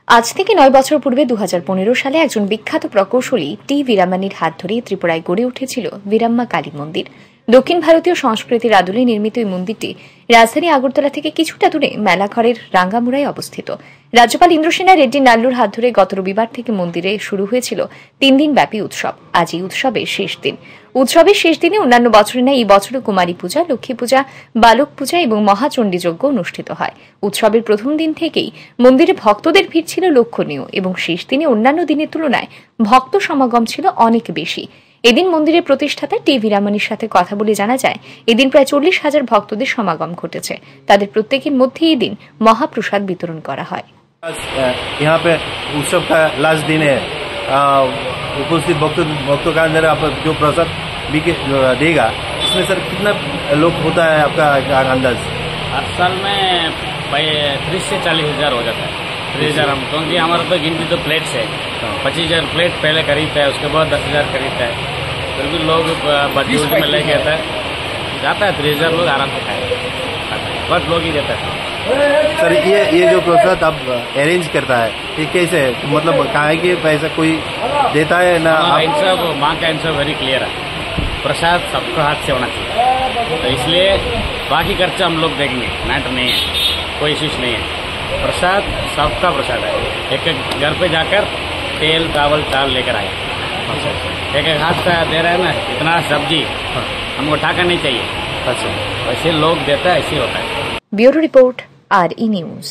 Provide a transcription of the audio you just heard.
আজ থেকে ৯ বছর পূর্বে ২০১৫ সালে একজন বিখ্যাত প্রকৌশলী টি বীরাম্মানির হাত ধরে ত্রিপুরায় গড়ে উঠেছিল বীরাম্মা কালী মন্দির। দক্ষিণ ভারতীয় সংস্কৃতির আদলে নির্মিত এই মন্দিরটি রাজধানী আগরতলা থেকে কিছুটা দূরে মেলাঘরের রাঙ্গামুড়ায় অবস্থিত। রাজ্যপাল ইন্দ্রসেনা রেড্ডি নাল্লুর হাত ধরে গত রবিবার থেকে মন্দিরে শুরু হয়েছিল ৩ দিন ব্যাপী উৎসব। আজ এই উৎসবের শেষ দিন। উৎসবের শেষ দিনে অন্যান্য বছরের ন্যায় এই বছরও কুমারী পূজা, লক্ষ্মী পূজা, বালক পূজা এবং মহাচণ্ডী যজ্ঞ অনুষ্ঠিত হয়। উৎসবের প্রথম দিন থেকেই মন্দিরে ভক্তদের ভিড় ছিল লক্ষণীয় এবং শেষ দিনে অন্যান্য দিনের তুলনায় ভক্ত সমাগম ছিল অনেক বেশি। এদিন মন্দিরের প্রতিষ্ঠাতা টি বীরাম্মানির সাথে কথা বলে জানা যায়, এদিন প্রায় ৪০,০০০ ভক্তদের সমাগম ঘটেছে। তাদের প্রত্যেকের মধ্যে এদিন মহাপ্রসাদ বিতরণ করা হয়। यहाँ पे उत्सव का लास्ट दिन है। उपस्थित भक्तों का अंदर आप जो प्रसाद देगा, इसमें सर कितना लोग होता है आपका अंदाज? हर साल में 30 से 40,000 हो जाता है। 30,000 हम, क्योंकि हमारे तो गिनती तो प्लेट्स है। 25,000 प्लेट पहले खरीदता है, उसके बाद 10,000 खरीदता है। फिर भी लोग बड्डी में लेके जाता है 30,000 लोग आराम से खाए, बहुत लोग ही देता है। सर ये जो प्रसाद आप अरेंज करता है, ये कैसे है? मतलब कहाँ के पैसा कोई देता है ना? इंसाफ, माँ का इंसाफ वेरी क्लियर है। प्रसाद सबका हाथ से होना चाहिए, तो इसलिए बाकी खर्चा हम लोग देखेंगे, मैटर नहीं है, कोई इश्यूज नहीं है। प्रसाद सबका प्रसाद है। एक एक घर पे जाकर तेल, चावल, चावल लेकर आए। एक एक हाथ से दे रहे हैं ना, इतना सब्जी हमको ठाका नहीं चाहिए। अच्छा, वैसे लोग देता है, ऐसे होता है। Bureau report, RE news.